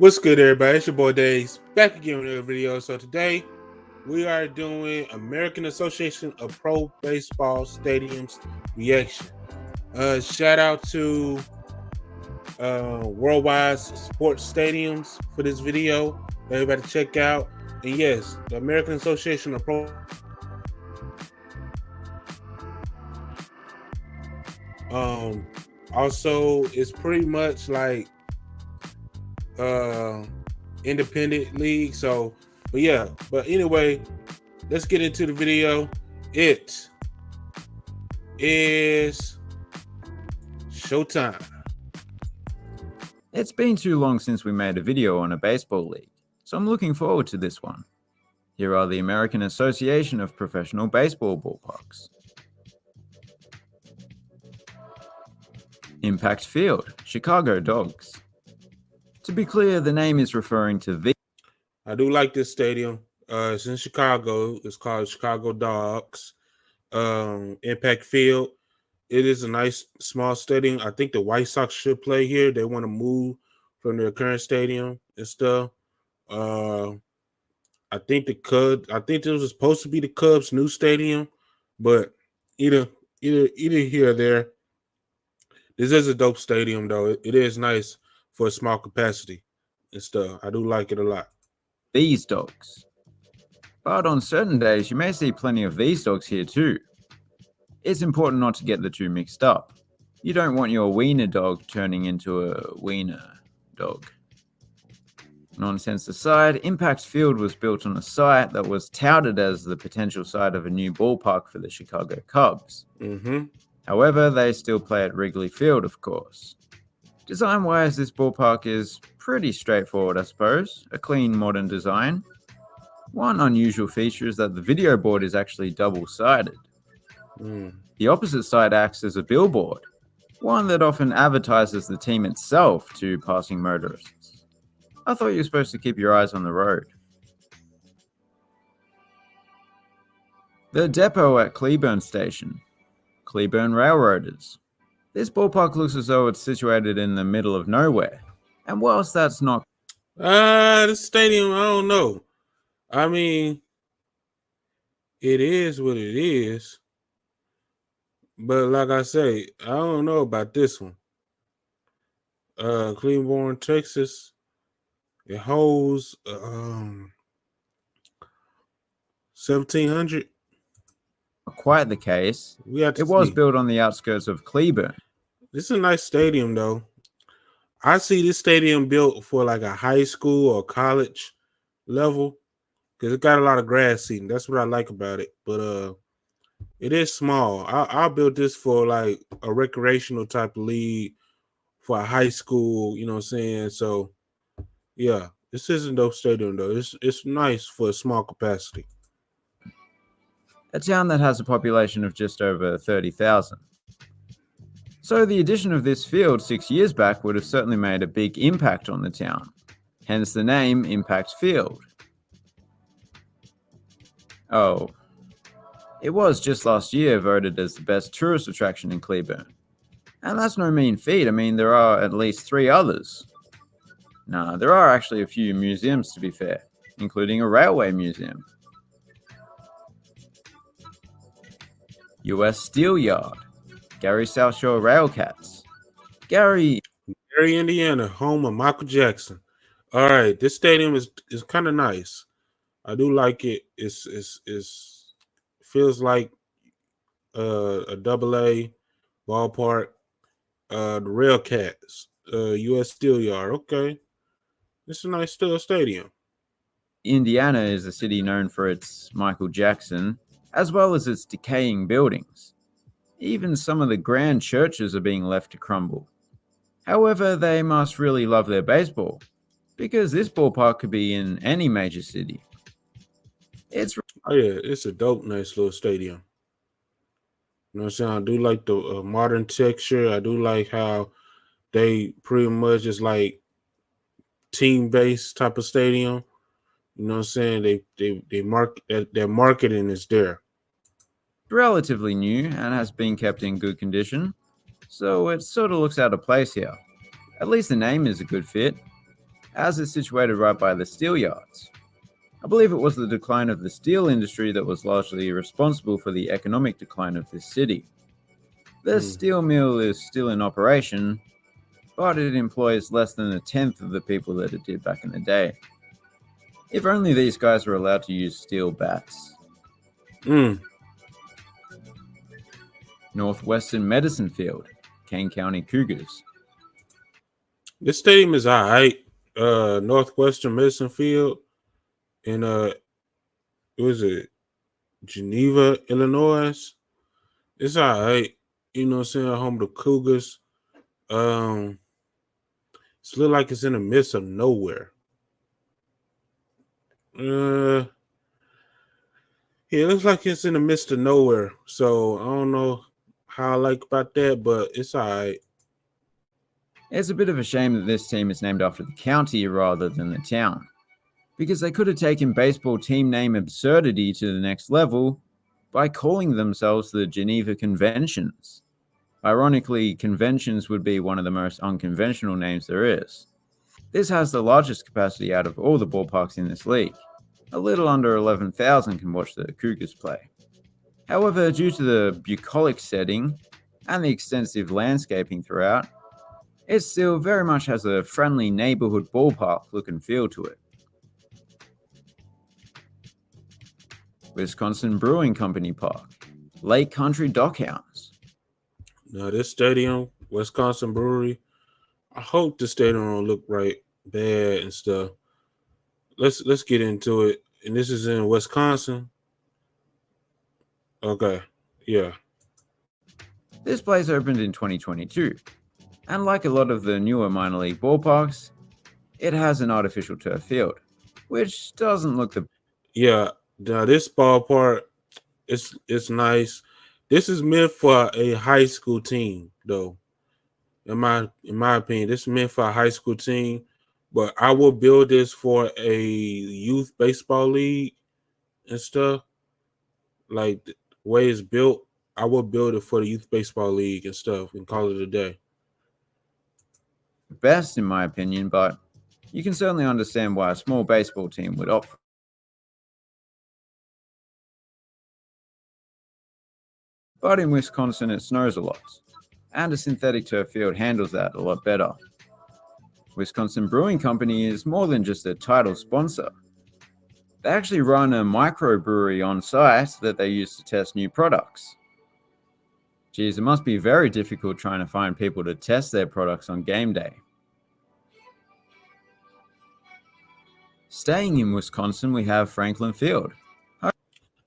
What's good, everybody? It's your boy Days back again with another video. So today we are doing American Association of Pro Baseball Stadiums reaction. Shout out to Worldwide Sports Stadiums for this video. Everybody check out. And yes, the American Association of Pro. Also, it's pretty much like independent league. So, but anyway, let's get into the video. It is showtime. It's been too long since we made a video on a baseball league, so I'm looking forward to this one. Here are the American Association of Professional Baseball ballparks. Impact Field, Chicago Dogs. To be clear, the name is referring to the... I do like this stadium. It's in Chicago. It's called Chicago Dogs. Impact Field. It is a nice small stadium. I think the White Sox should play here. They want to move from their current stadium and stuff. I think this was supposed to be the Cubs' new stadium, but either here or there. This is a dope stadium though. It is nice for a small capacity and stuff. I do like it a lot. These dogs. But on certain days, you may see plenty of these dogs here too. It's important not to get the two mixed up. You don't want your wiener dog turning into a wiener dog. Nonsense aside, Impact Field was built on a site that was touted as the potential site of a new ballpark for the Chicago Cubs. However, they still play at Wrigley Field, of course. Design-wise, this ballpark is pretty straightforward, I suppose. A clean, modern design. One unusual feature is that the video board is actually double-sided. The opposite side acts as a billboard, one that often advertises the team itself to passing motorists. I thought you were supposed to keep your eyes on the road. The depot at Cleburne Station. Cleburne Railroaders. This ballpark looks as though it's situated in the middle of nowhere. And whilst that's not... This stadium, I don't know. I mean, it is what it is. But like I say, I don't know about this one. Cleburne, Texas. It holds 1,700. Quite the case. It was built on the outskirts of Cleburne. This is a nice stadium, though. I see this stadium built for like a high school or college level because it got a lot of grass seating. That's what I like about it. But it is small. I'll build this for like a recreational type of league for a high school. You know what I'm saying? So yeah, this isn't a dope stadium though. It's nice for a small capacity. A town that has a population of just over 30,000. So the addition of this field 6 years back would have certainly made a big impact on the town. Hence the name Impact Field. Oh, it was just last year voted as the best tourist attraction in Cleburne. And that's no mean feat. I mean, there are at least 3 others. Nah, there are actually a few museums to be fair, including a railway museum. US Steel Yard, Gary South Shore Railcats. Gary, Indiana, home of Michael Jackson. All right, this stadium is kind of nice. I do like it. It's feels like a AA ballpark. The Railcats, US Steel Yard. Okay, it's a nice stadium. Indiana is a city known for its Michael Jackson, as well as its decaying buildings. Even some of the grand churches are being left to crumble. However, they must really love their baseball, because this ballpark could be in any major city. It's a dope, nice little stadium. You know what I'm saying? I do like the modern texture. I do like how they pretty much is like team-based type of stadium. You know what I'm saying? Their marketing is there. Relatively new and has been kept in good condition, so it sort of looks out of place here. At least the name is a good fit. as it's situated right by the steel yards. I believe it was the decline of the steel industry that was largely responsible for the economic decline of this city. The Mm. steel mill is still in operation, but it employs less than a tenth of the people that it did back in the day. If only these guys were allowed to use steel bats. Mm. Northwestern Medicine Field, Kane County Cougars. This stadium is all right. Northwestern Medicine Field in was it Geneva, Illinois? It's all right. You know what I'm saying? Home of the Cougars. Um, it's look like it's in the midst of nowhere. Uh, yeah, it looks like it's in the midst of nowhere. So I don't know how I like about that, but it's all right. It's a bit of a shame that this team is named after the county rather than the town, because they could have taken baseball team name absurdity to the next level by calling themselves the Geneva Conventions. Ironically, Conventions would be one of the most unconventional names there is. This has the largest capacity out of all the ballparks in this league. A little under 11,000 can watch the Cougars play. However, due to the bucolic setting and the extensive landscaping throughout, it still very much has a friendly neighborhood ballpark look and feel to it. Wisconsin Brewing Company Park, Lake Country Dockhounds. Now this stadium, Wisconsin Brewery. I hope the stadium don't look right, bad and stuff. Let's get into it. And this is in Wisconsin. Okay, yeah. This place opened in 2022, and like a lot of the newer minor league ballparks, it has an artificial turf field, which doesn't look the Yeah, now this ballpark, it's nice. This is meant for a high school team, though. In my opinion, this is meant for a high school team. But I will build this for a youth baseball league and stuff. Like the way it's built, I will build it for the youth baseball league and stuff and call it a day. best in my opinion, but you can certainly understand why a small baseball team would opt for. But in Wisconsin, it snows a lot, and a synthetic turf field handles that a lot better. Wisconsin Brewing Company is more than just a title sponsor. They actually run a microbrewery on site that they use to test new products. Geez, it must be very difficult trying to find people to test their products on game day. Staying in Wisconsin, we have Franklin Field.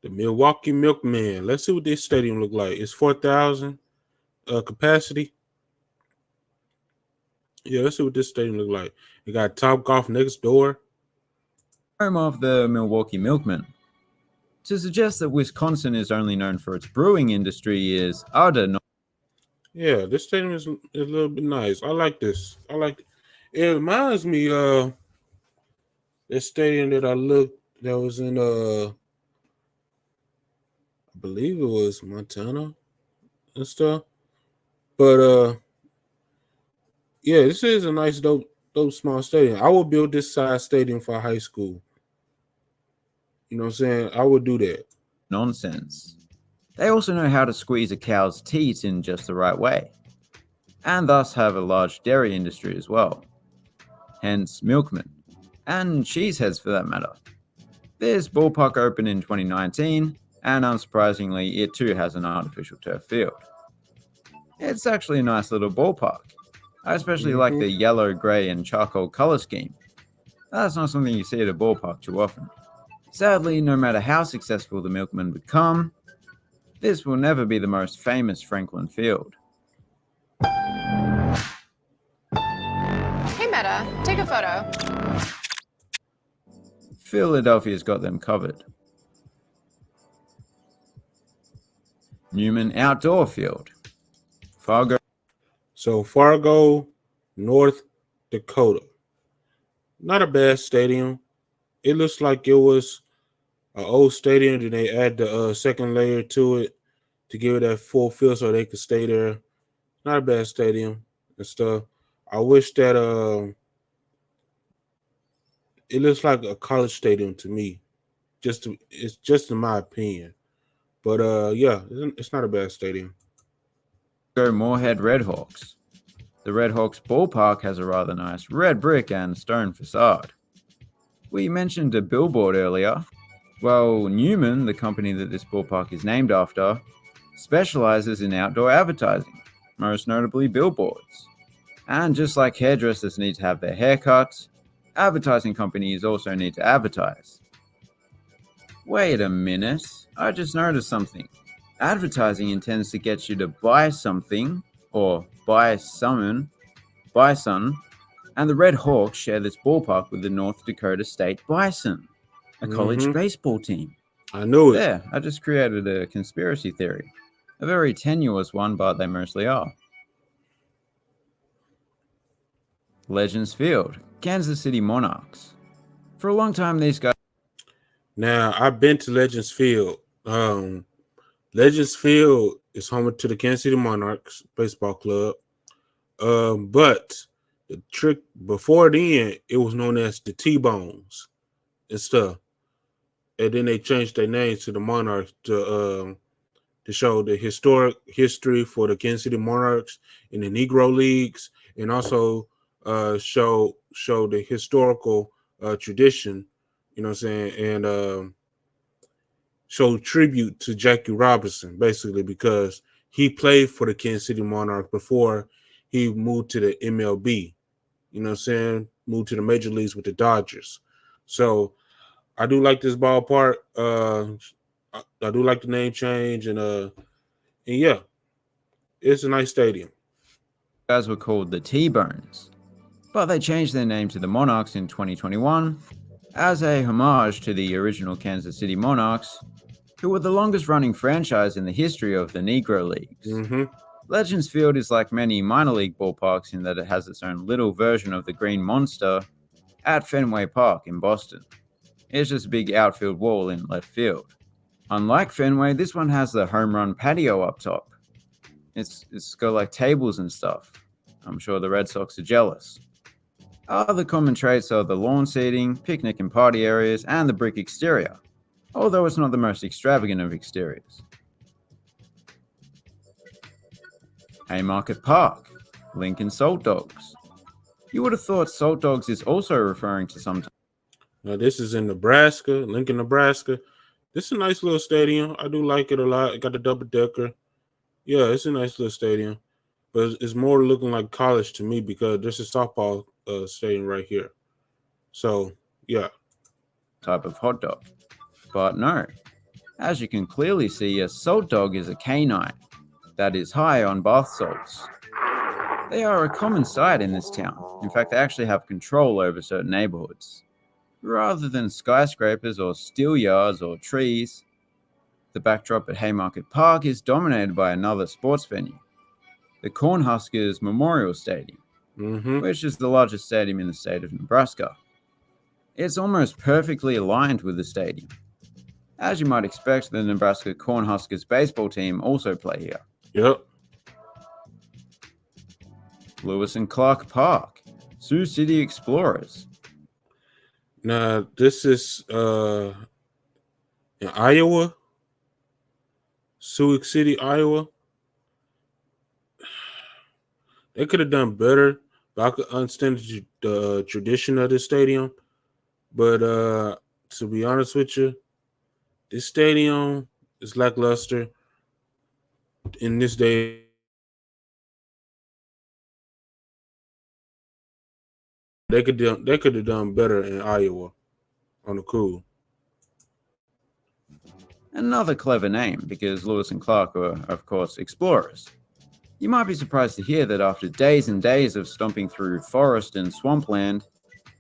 The Milwaukee Milkman. Let's see what this stadium look like. It's 4,000 capacity. Yeah, let's see what this stadium look like. It got Top Golf next door. Home of the Milwaukee Milkmen. To suggest that Wisconsin is only known for its brewing industry is utter nonsense. Yeah, this stadium is a little bit nice. I like this. I like it. It reminds me of this stadium that I looked that was in I believe it was Montana and stuff. But yeah, this is a nice dope small stadium. I would build this size stadium for high school. You know what I'm saying? I would do that. They also know how to squeeze a cow's teat in just the right way, and thus have a large dairy industry as well. Hence, milkmen, and cheeseheads for that matter. This ballpark opened in 2019, and unsurprisingly, it too has an artificial turf field. It's actually a nice little ballpark. I especially like Hmm. the yellow, grey, and charcoal color scheme. That's not something you see at a ballpark too often. Sadly, no matter how successful the milkmen become, this will never be the most famous Franklin Field. Hey Meta, take a photo. Philadelphia's got them covered. Newman Outdoor Field. Fargo. So Fargo, North Dakota. Not a bad stadium. It looks like it was an old stadium. Then they add the second layer to it to give it that full feel so they could stay there. Not a bad stadium and stuff. I wish that it looks like a college stadium to me. It's just in my opinion. But yeah, it's not a bad stadium. Go Moorhead Redhawks. The Redhawks ballpark has a rather nice red brick and stone facade. We mentioned a billboard earlier. Well, Newman, the company that this ballpark is named after, specializes in outdoor advertising, most notably billboards. And just like hairdressers need to have their hair cut, advertising companies also need to advertise. Wait a minute, I just noticed something. Advertising intends to get you to buy something, or buy some, and the Red Hawks share this ballpark with the North Dakota State Bison, a college Hmm. baseball team. I knew it. There, I just created a conspiracy theory. A very tenuous one, but they mostly are. Legends Field, Kansas City Monarchs. For a long time, these guys. Now I've been to Legends Field. Legends Field is home to the Kansas City Monarchs baseball club. But the trick before then, it was known as the T Bones and stuff. And then they changed their name to the Monarchs to show the historic history for the Kansas City Monarchs in the Negro leagues, and also show the historical tradition. You know what I'm saying? And show tribute to Jackie Robinson, basically, because he played for the Kansas City Monarchs before he moved to the MLB. You know what I'm saying? Moved to the major leagues with the Dodgers. So I do like this ballpark. I do like the name change, and yeah, it's a nice stadium. Guys were called the T-Bones, but they changed their name to the Monarchs in 2021 as a homage to the original Kansas City Monarchs, who were the longest running franchise in the history of the Negro Leagues. Mm-hmm. Legends Field is like many minor league ballparks in that it has its own little version of the Green Monster at Fenway Park in Boston. It's just a big outfield wall in left field. Unlike Fenway, this one has the home run patio up top. It's got like tables and stuff. I'm sure the Red Sox are jealous. Other common traits are the lawn seating, picnic and party areas, and the brick exterior, although it's not the most extravagant of exteriors. Haymarket Park, Lincoln Salt Dogs. You would have thought Salt Dogs is also referring to some. Now this is in Nebraska, Lincoln, Nebraska. This is a nice little stadium. I do like it a lot. It got a double decker. Yeah, it's a nice little stadium, but it's more looking like college to me because there's a softball stadium right here. So yeah, Type of hot dog. But no, as you can clearly see, a salt dog is a canine that is high on bath salts. They are a common sight in this town. In fact, they actually have control over certain neighborhoods. Rather than skyscrapers or steel yards or trees, the backdrop at Haymarket Park is dominated by another sports venue, the Cornhuskers Memorial Stadium, mm-hmm. which is the largest stadium in the state of Nebraska. It's almost perfectly aligned with the stadium. As you might expect, the Nebraska Cornhuskers baseball team also play here. Yep. Lewis and Clark Park, Sioux City Explorers. Now this is in Iowa, Sioux City, Iowa. They could have done better, but I could understand the tradition of this stadium. But to be honest with you, this stadium is lackluster in this day. They could have done better in Iowa on the cool. Another clever name because Lewis and Clark were, of course, explorers. You might be surprised to hear that after days and days of stomping through forest and swampland,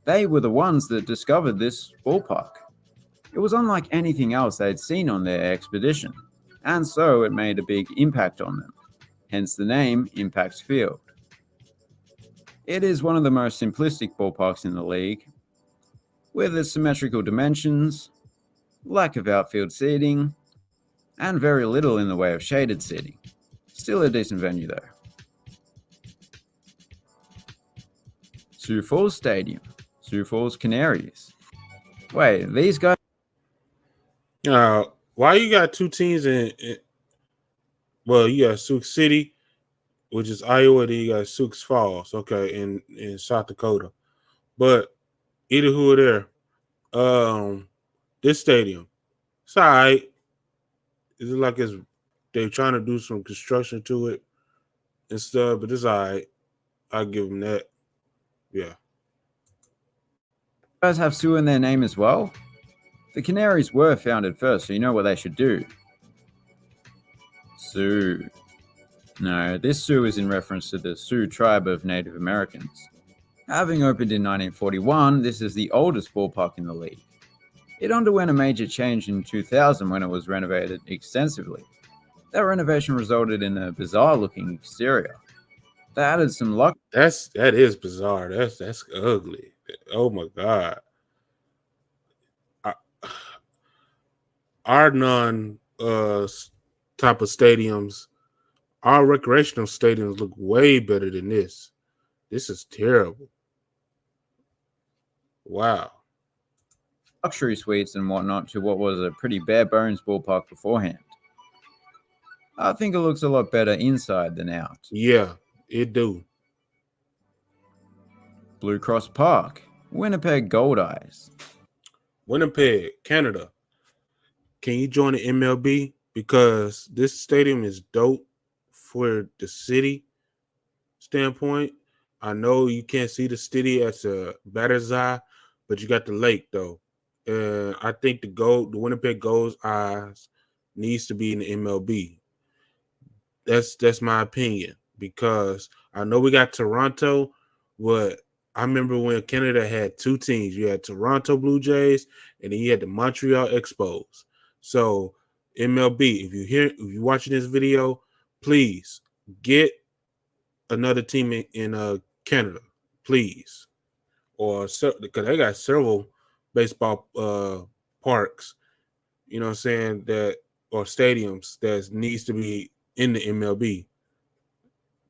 they were the ones that discovered this ballpark. It was unlike anything else they'd seen on their expedition, and so it made a big impact on them, hence the name Impact Field. It is one of the most simplistic ballparks in the league, with its symmetrical dimensions, lack of outfield seating, and very little in the way of shaded seating. Still a decent venue though. Sioux Falls Stadium, Sioux Falls Canaries. Wait, these guys Why you got two teams well, you got Sioux City, which is Iowa, then you got Sioux Falls, okay, in South Dakota. But either who are there, this stadium, it's all right. It's like they're trying to do some construction to it and stuff, but it's all right. I'll give them that. Yeah. have Sioux in their name as well? The Canaries were founded first, so you know what they should do. Sioux. No, this Sioux is in reference to the Sioux tribe of Native Americans. Having opened in 1941, this is the oldest ballpark in the league. It underwent a major change in 2000 when it was renovated extensively. That renovation resulted in a bizarre-looking exterior. They added some luck. That is bizarre. That's ugly. Oh my god. I, our non type of stadiums, our recreational stadiums look way better than this. This is terrible. Wow. Luxury suites and whatnot to what was a pretty bare bones ballpark beforehand. I think it looks a lot better inside than out. Yeah, it do. Blue Cross Park, Winnipeg Gold Eyes. Winnipeg, Canada. Can you join the MLB? Because this stadium is dope for the city standpoint. I know you can't see the city as a batter's eye, but you got the lake though. I think the Winnipeg Gold's Eyes needs to be in the MLB. That's my opinion because I know we got Toronto, but I remember when Canada had two teams. You had Toronto Blue Jays, and then you had the Montreal Expos. So MLB, if you're watching this video, please get another team in Canada, please, or because they got several baseball parks, you know what I'm saying, that or stadiums that needs to be in the MLB.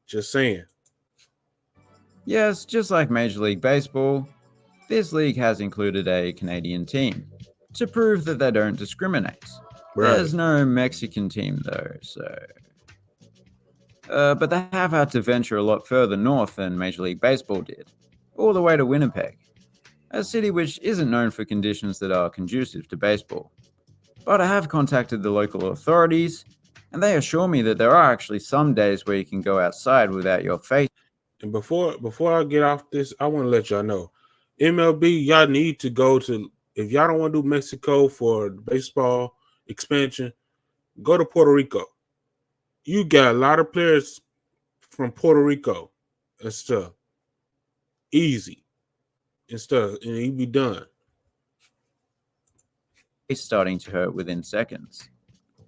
Just saying. Yes, just like Major League Baseball, this league has included a Canadian team to prove that they don't discriminate. Right. There's no Mexican team though, so. But they have had to venture a lot further north than Major League Baseball did, all the way to Winnipeg, a city which isn't known for conditions that are conducive to baseball. But I have contacted the local authorities, and they assure me that there are actually some days where you can go outside without your face. And before I get off this, I want to let y'all know, MLB, y'all need to go to, if y'all don't want to do Mexico for baseball expansion, go to Puerto Rico. You got a lot of players from Puerto Rico and stuff. Easy and stuff, and you be done. It's starting to hurt within seconds.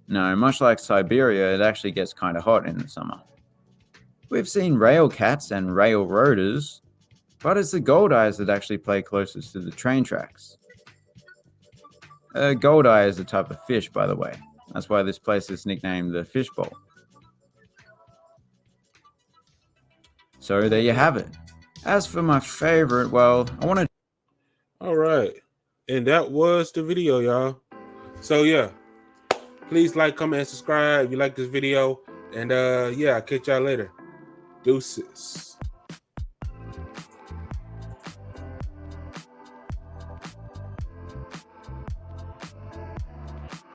No, much like Siberia, it actually gets kind of hot in the summer. We've seen rail cats and railroaders, but it's the Goldeyes that actually play closest to the train tracks. Goldeye is a type of fish, by the way. That's why this place is nicknamed the Fish Bowl. So there you have it. As for my favorite, well, I want to... All right. And that was the video, y'all. So, yeah. Please like, comment, and subscribe if you like this video. And, yeah, I'll catch y'all later. Deuces.